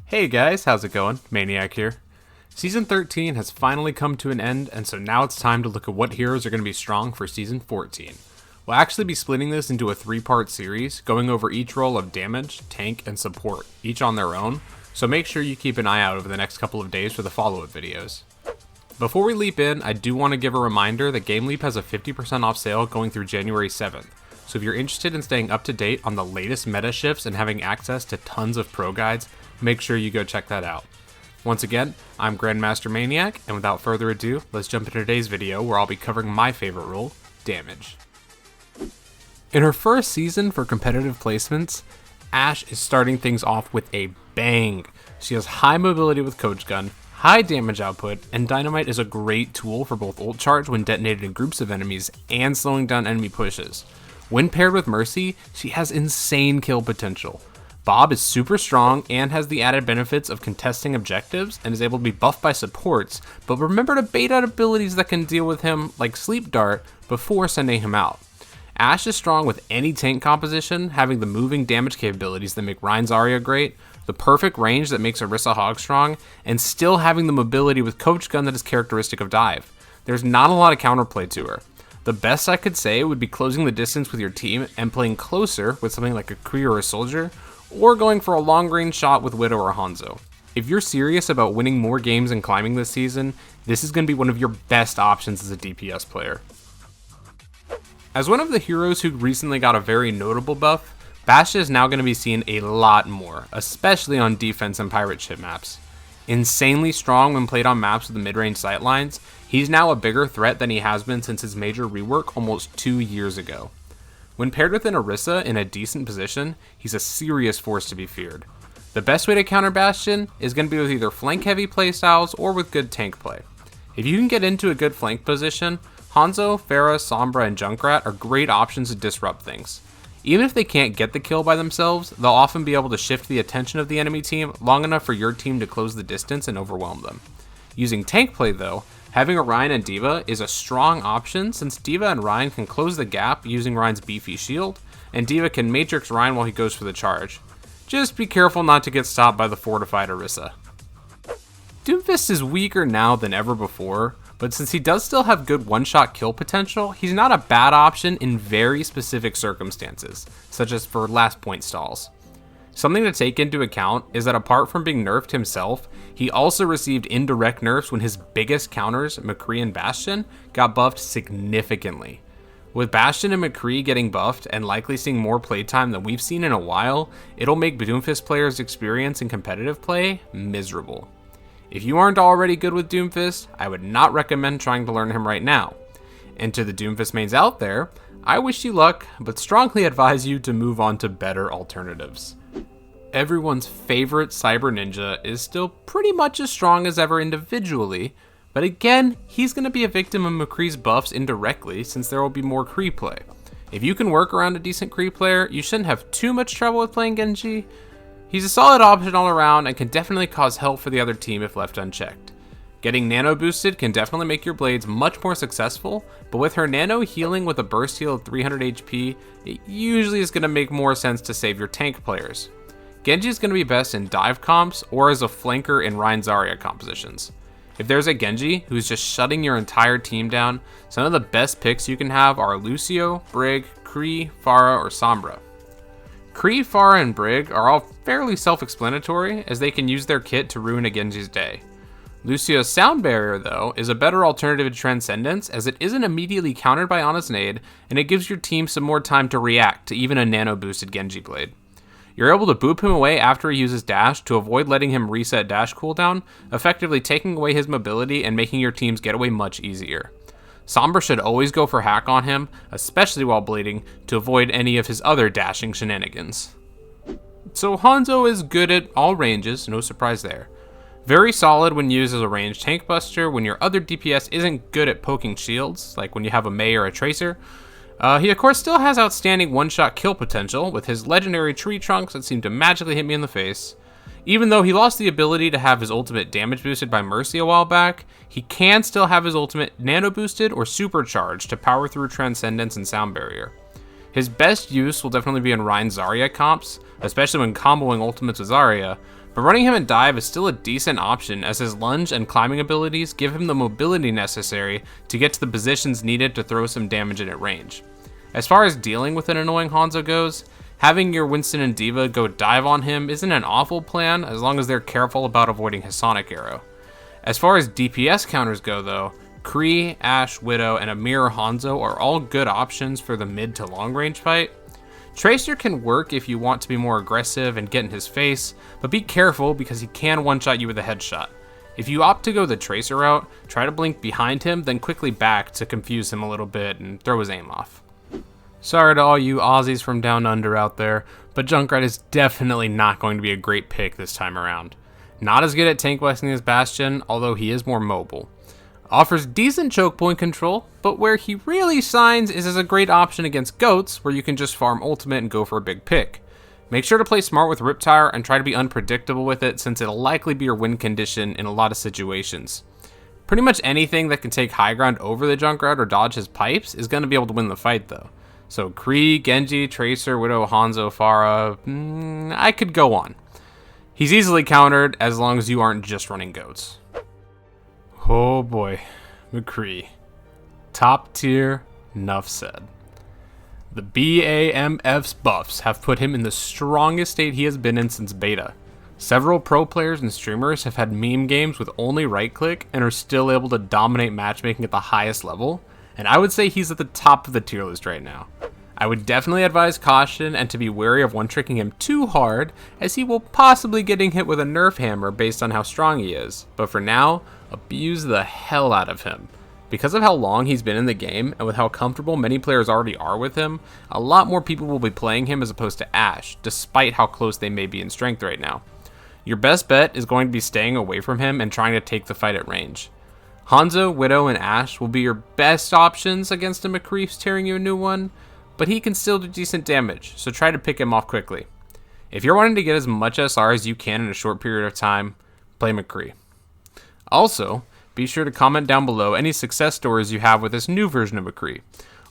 Hey guys, how's it going? Maniac here. Season 13 has finally come to an end, and so now it's time to look at what heroes are going to be strong for Season 14. We'll actually be splitting this into a 3-part series, going over each role of damage, tank, and support, each on their own, so make sure you keep an eye out over the next couple of days for the follow-up videos. Before we leap in, I do want to give a reminder that GameLeap has a 50% off sale going through January 7th, so if you're interested in staying up to date on the latest meta shifts and having access to tons of pro guides, make sure you go check that out. Once again, I'm Grandmaster Maniac, and without further ado, let's jump into today's video where I'll be covering my favorite role, damage. In her first season for competitive placements, Ashe is starting things off with a bang. She has high mobility with Coach Gun, high damage output, and Dynamite is a great tool for both ult charge when detonated in groups of enemies and slowing down enemy pushes. When paired with Mercy, she has insane kill potential. Bob is super strong and has the added benefits of contesting objectives and is able to be buffed by supports, but remember to bait out abilities that can deal with him like Sleep Dart before sending him out. Ashe is strong with any tank composition, having the moving damage capabilities that make Rein's Zarya great, the perfect range that makes Orisa Hog strong, and still having the mobility with Coach Gun that is characteristic of Dive. There's not a lot of counterplay to her. The best I could say would be closing the distance with your team and playing closer with something like a McCree or a Soldier, or going for a long-range shot with Widow or Hanzo. If you're serious about winning more games and climbing this season, this is going to be one of your best options as a DPS player. As one of the heroes who recently got a very notable buff, Bastion is now going to be seen a lot more, especially on defense and pirate ship maps. Insanely strong when played on maps with the mid-range sightlines, he's now a bigger threat than he has been since his major rework almost 2 years ago. When paired with an Orisa in a decent position, he's a serious force to be feared. The best way to counter Bastion is going to be with either flank-heavy playstyles or with good tank play. If you can get into a good flank position, Hanzo, Pharah, Sombra, and Junkrat are great options to disrupt things. Even if they can't get the kill by themselves, they'll often be able to shift the attention of the enemy team long enough for your team to close the distance and overwhelm them. Using tank play though, having a Rein and D.Va is a strong option since D.Va and Rein can close the gap using Rein's beefy shield, and D.Va can matrix Rein while he goes for the charge. Just be careful not to get stopped by the fortified Orisa. Doomfist is weaker now than ever before, but since he does still have good one-shot kill potential, he's not a bad option in very specific circumstances, such as for last point stalls. Something to take into account is that apart from being nerfed himself, he also received indirect nerfs when his biggest counters, McCree and Bastion, got buffed significantly. With Bastion and McCree getting buffed and likely seeing more playtime than we've seen in a while, it'll make Doomfist players' experience in competitive play miserable. If you aren't already good with Doomfist, I would not recommend trying to learn him right now. And to the Doomfist mains out there, I wish you luck, but strongly advise you to move on to better alternatives. Everyone's favorite Cyber Ninja is still pretty much as strong as ever individually, but again, he's going to be a victim of McCree's buffs indirectly since there will be more Cree play. If you can work around a decent Cree player, you shouldn't have too much trouble with playing Genji. He's a solid option all around and can definitely cause help for the other team if left unchecked. Getting nano boosted can definitely make your blades much more successful, but with her nano healing with a burst heal of 300 HP, it usually is going to make more sense to save your tank players. Genji is going to be best in dive comps or as a flanker in Rein's Zarya compositions. If there's a Genji who's just shutting your entire team down, some of the best picks you can have are Lucio, Brig, Cree, Pharah, or Sombra. Cree, Pharah, and Brig are all fairly self-explanatory as they can use their kit to ruin a Genji's day. Lucio's Sound Barrier, though, is a better alternative to Transcendence as it isn't immediately countered by Honest Nade, and it gives your team some more time to react to even a nano-boosted Genji blade. You're able to boop him away after he uses dash to avoid letting him reset dash cooldown, effectively taking away his mobility and making your team's getaway much easier. Sombra should always go for hack on him, especially while bleeding, to avoid any of his other dashing shenanigans. So Hanzo is good at all ranges, no surprise there. Very solid when used as a ranged tank buster when your other DPS isn't good at poking shields, like when you have a Mei or a Tracer. He of course still has outstanding one-shot kill potential with his legendary tree trunks that seem to magically hit me in the face. Even though he lost the ability to have his ultimate damage boosted by Mercy a while back, he can still have his ultimate nano boosted or supercharged to power through Transcendence and Sound Barrier. His best use will definitely be in Rein's Zarya comps, especially when comboing ultimates with Zarya, but running him in dive is still a decent option as his lunge and climbing abilities give him the mobility necessary to get to the positions needed to throw some damage in at range. As far as dealing with an annoying Hanzo goes, having your Winston and D.Va go dive on him isn't an awful plan as long as they're careful about avoiding his Sonic Arrow. As far as DPS counters go though, McCree, Ashe, Widow, and a mirror Hanzo are all good options for the mid to long range fight. Tracer can work if you want to be more aggressive and get in his face, but be careful because he can one-shot you with a headshot. If you opt to go the Tracer route, try to blink behind him, then quickly back to confuse him a little bit and throw his aim off. Sorry to all you Aussies from down under out there, but Junkrat is definitely not going to be a great pick this time around. Not as good at tank busting as Bastion, although he is more mobile. Offers decent choke point control, but where he really shines is as a great option against goats, where you can just farm ultimate and go for a big pick. Make sure to play smart with Riptire and try to be unpredictable with it, since it'll likely be your win condition in a lot of situations. Pretty much anything that can take high ground over the Junkrat or dodge his pipes is going to be able to win the fight though. So McCree, Genji, Tracer, Widow, Hanzo, Pharah, I could go on. He's easily countered as long as you aren't just running goats. Oh boy, McCree. Top tier, nuff said. The BAMF's buffs have put him in the strongest state he has been in since beta. Several pro players and streamers have had meme games with only right click and are still able to dominate matchmaking at the highest level, and I would say he's at the top of the tier list right now. I would definitely advise caution and to be wary of one-tricking him too hard, as he will possibly getting hit with a nerf hammer based on how strong he is, but for now, abuse the hell out of him. Because of how long he's been in the game, and with how comfortable many players already are with him, a lot more people will be playing him as opposed to Ashe, despite how close they may be in strength right now. Your best bet is going to be staying away from him and trying to take the fight at range. Hanzo, Widow, and Ashe will be your best options against a McCree tearing you a new one, but he can still do decent damage, so try to pick him off quickly. If you're wanting to get as much SR as you can in a short period of time, play McCree. Also, be sure to comment down below any success stories you have with this new version of McCree,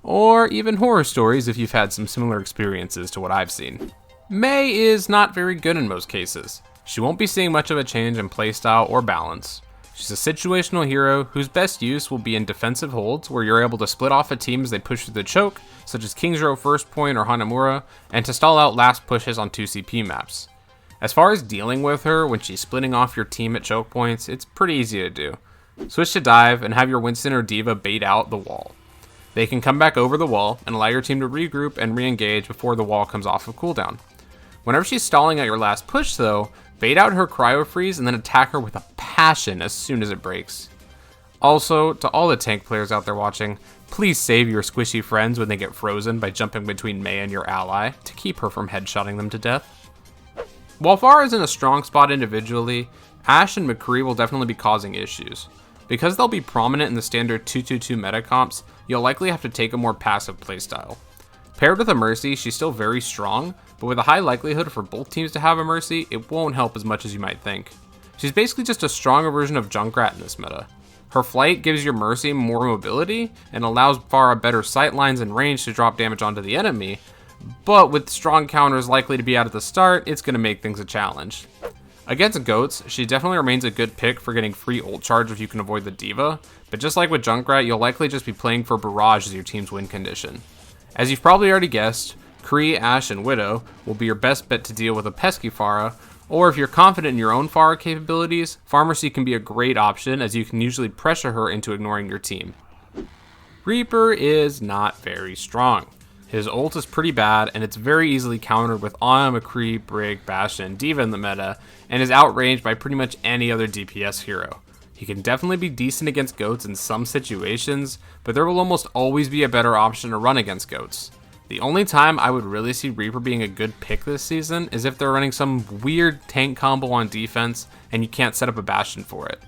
or even horror stories if you've had some similar experiences to what I've seen. Mei is not very good in most cases. She won't be seeing much of a change in playstyle or balance. She's a situational hero whose best use will be in defensive holds, where you're able to split off a team as they push through the choke, such as King's Row First Point or Hanamura, and to stall out last pushes on 2CP maps. As far as dealing with her when she's splitting off your team at choke points, it's pretty easy to do. Switch to dive and have your Winston or D.Va bait out the wall. They can come back over the wall and allow your team to regroup and re-engage before the wall comes off of cooldown. Whenever she's stalling at your last push though, bait out her cryo freeze and then attack her with a passion as soon as it breaks. Also, to all the tank players out there watching, please save your squishy friends when they get frozen by jumping between Mei and your ally to keep her from headshotting them to death. While Pharah is in a strong spot individually, Ashe and McCree will definitely be causing issues. Because they'll be prominent in the standard 2-2-2 meta comps, you'll likely have to take a more passive playstyle. Paired with a Mercy, she's still very strong, but with a high likelihood for both teams to have a Mercy, it won't help as much as you might think. She's basically just a stronger version of Junkrat in this meta. Her flight gives your Mercy more mobility and allows Pharah better sight lines and range to drop damage onto the enemy, but with strong counters likely to be out at the start, it's going to make things a challenge. Against goats, she definitely remains a good pick for getting free ult charge if you can avoid the D.Va, but just like with Junkrat, you'll likely just be playing for Barrage as your team's win condition. As you've probably already guessed, McCree, Ashe, and Widow will be your best bet to deal with a pesky Pharah, or if you're confident in your own Pharah capabilities, Pharmacy can be a great option as you can usually pressure her into ignoring your team. Reaper is not very strong. His ult is pretty bad, and it's very easily countered with Ana, McCree, Brig, Bastion, and D.Va in the meta, and is outranged by pretty much any other DPS hero. He can definitely be decent against goats in some situations, but there will almost always be a better option to run against goats. The only time I would really see Reaper being a good pick this season is if they're running some weird tank combo on defense and you can't set up a Bastion for it.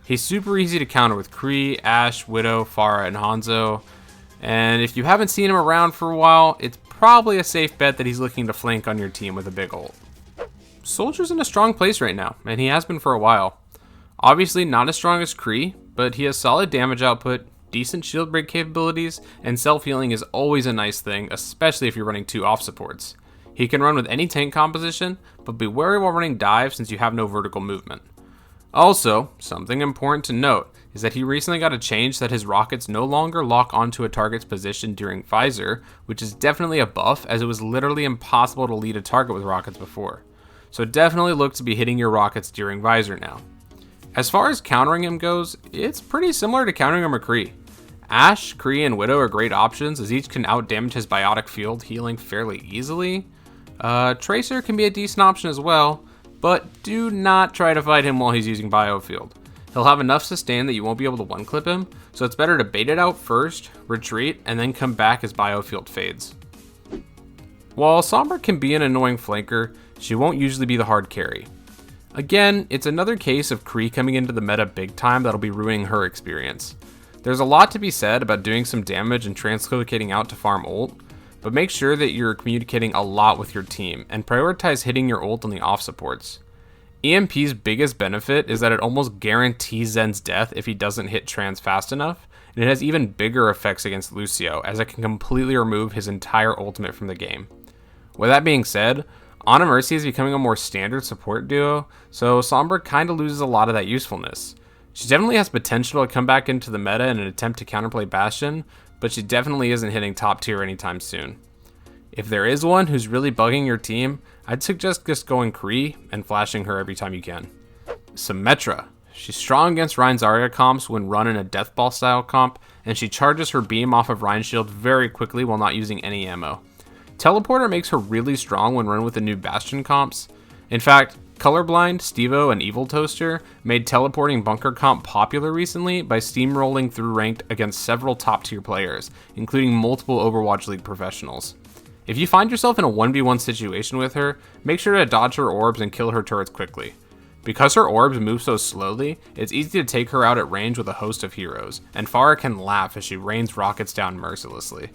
He's super easy to counter with Kree, Ashe, Widow, Pharah, and Hanzo, and if you haven't seen him around for a while, it's probably a safe bet that he's looking to flank on your team with a big ult. Soldier's in a strong place right now, and he has been for a while. Obviously not as strong as Kree, but he has solid damage output, decent shield break capabilities, and self-healing is always a nice thing, especially if you're running two off supports. He can run with any tank composition, but be wary while running dive since you have no vertical movement. Also, something important to note is that he recently got a change that his rockets no longer lock onto a target's position during visor, which is definitely a buff as it was literally impossible to lead a target with rockets before. So definitely look to be hitting your rockets during visor now. As far as countering him goes, it's pretty similar to countering a McCree. Ashe, Kree, and Widow are great options as each can outdamage his biotic field healing fairly easily. Tracer can be a decent option as well, but do not try to fight him while he's using biofield. He'll have enough sustain that you won't be able to one-clip him, so it's better to bait it out first, retreat, and then come back as biofield fades. While Sombra can be an annoying flanker, she won't usually be the hard carry. Again, it's another case of Kree coming into the meta big time that'll be ruining her experience. There's a lot to be said about doing some damage and translocating out to farm ult, but make sure that you're communicating a lot with your team and prioritize hitting your ult on the off supports. EMP's biggest benefit is that it almost guarantees Zen's death if he doesn't hit trans fast enough, and it has even bigger effects against Lucio as it can completely remove his entire ultimate from the game. With that being said, Ana Mercy is becoming a more standard support duo, so Sombra kinda loses a lot of that usefulness. She definitely has potential to come back into the meta in an attempt to counterplay Bastion, but she definitely isn't hitting top tier anytime soon. If there is one who's really bugging your team, I'd suggest just going Kree and flashing her every time you can. Symmetra. She's strong against Rein's Zarya comps when run in a Deathball style comp, and she charges her beam off of Rein's shield very quickly while not using any ammo. Teleporter makes her really strong when run with the new Bastion comps. In fact, Colorblind, Stevo, and Evil Toaster made teleporting bunker comp popular recently by steamrolling through ranked against several top tier players, including multiple Overwatch League professionals. If you find yourself in a 1v1 situation with her, make sure to dodge her orbs and kill her turrets quickly. Because her orbs move so slowly, it's easy to take her out at range with a host of heroes, and Pharah can laugh as she rains rockets down mercilessly.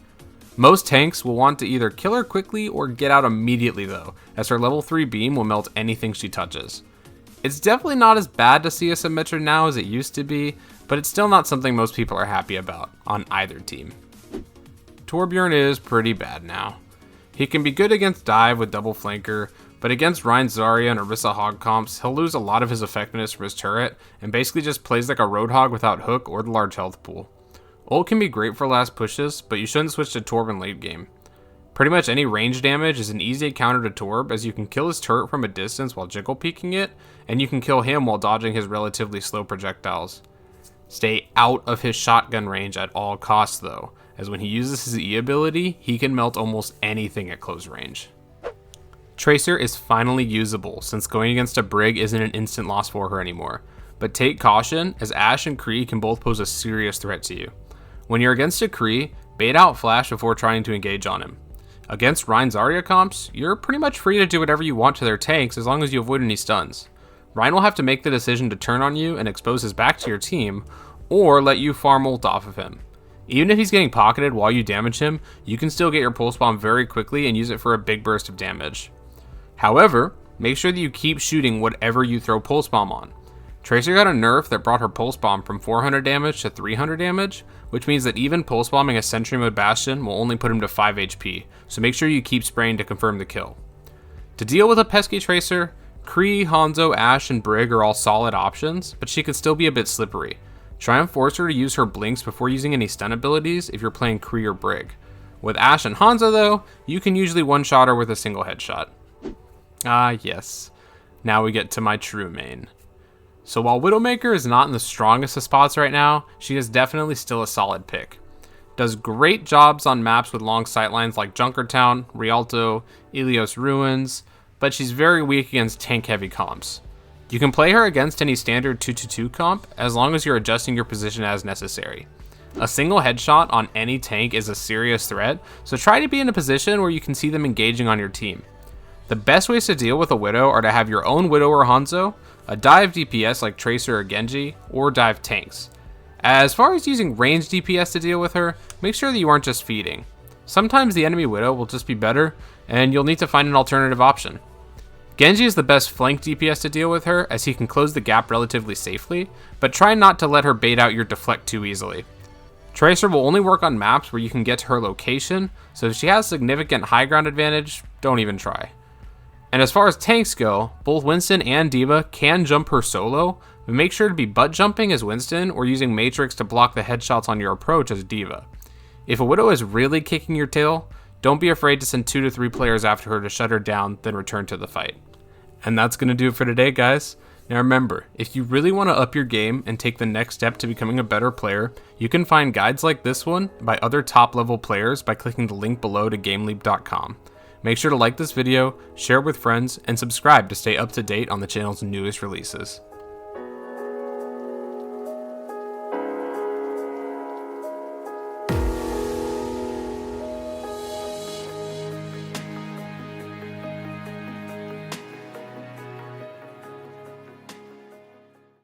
Most tanks will want to either kill her quickly or get out immediately though, as her level 3 beam will melt anything she touches. It's definitely not as bad to see a Symmetra now as it used to be, but it's still not something most people are happy about on either team. Torbjorn is pretty bad now. He can be good against dive with double flanker, but against Rein's Zarya and Orisa Hog comps, he'll lose a lot of his effectiveness from his turret, and basically just plays like a Roadhog without hook or the large health pool. Ult can be great for last pushes, but you shouldn't switch to Torb in late game. Pretty much any range damage is an easy counter to Torb, as you can kill his turret from a distance while jiggle peeking it, and you can kill him while dodging his relatively slow projectiles. Stay out of his shotgun range at all costs though, as when he uses his E ability, he can melt almost anything at close range. Tracer is finally usable, since going against a Brig isn't an instant loss for her anymore, but take caution, as Ashe and Kree can both pose a serious threat to you. When you're against a Kree, bait out Flash before trying to engage on him. Against Rein's Zarya comps, you're pretty much free to do whatever you want to their tanks as long as you avoid any stuns. Rein will have to make the decision to turn on you and expose his back to your team, or let you farm ult off of him. Even if he's getting pocketed while you damage him, you can still get your pulse bomb very quickly and use it for a big burst of damage. However, make sure that you keep shooting whatever you throw pulse bomb on. Tracer got a nerf that brought her pulse bomb from 400 damage to 300 damage, which means that even pulse bombing a sentry mode Bastion will only put him to 5 HP, so make sure you keep spraying to confirm the kill. To deal with a pesky Tracer, Kree, Hanzo, Ashe, and Brig are all solid options, but she could still be a bit slippery. Try and force her to use her blinks before using any stun abilities if you're playing Kree or Brig. With Ashe and Hanzo though, you can usually one-shot her with a single headshot. Ah yes, now we get to my true main. So while Widowmaker is not in the strongest of spots right now, she is definitely still a solid pick. Does great jobs on maps with long sightlines like Junkrat, Rialto, Ilios Ruins, but she's very weak against tank-heavy comps. You can play her against any standard 2-2-2 comp as long as you're adjusting your position as necessary. A single headshot on any tank is a serious threat, so try to be in a position where you can see them engaging on your team. The best ways to deal with a Widow are to have your own Widow or Hanzo, a dive DPS like Tracer or Genji, or dive tanks. As far as using ranged DPS to deal with her, make sure that you aren't just feeding. Sometimes the enemy Widow will just be better, and you'll need to find an alternative option. Genji is the best flank DPS to deal with her, as he can close the gap relatively safely, but try not to let her bait out your deflect too easily. Tracer will only work on maps where you can get to her location, so if she has significant high ground advantage, don't even try. And as far as tanks go, both Winston and D.Va can jump her solo, but make sure to be butt jumping as Winston or using Matrix to block the headshots on your approach as D.Va. If a Widow is really kicking your tail, don't be afraid to send 2 to 3 players after her to shut her down, then return to the fight. And that's going to do it for today, guys. Now remember, if you really want to up your game and take the next step to becoming a better player, you can find guides like this one by other top level players by clicking the link below to GameLeap.com. Make sure to like this video, share it with friends, and subscribe to stay up to date on the channel's newest releases.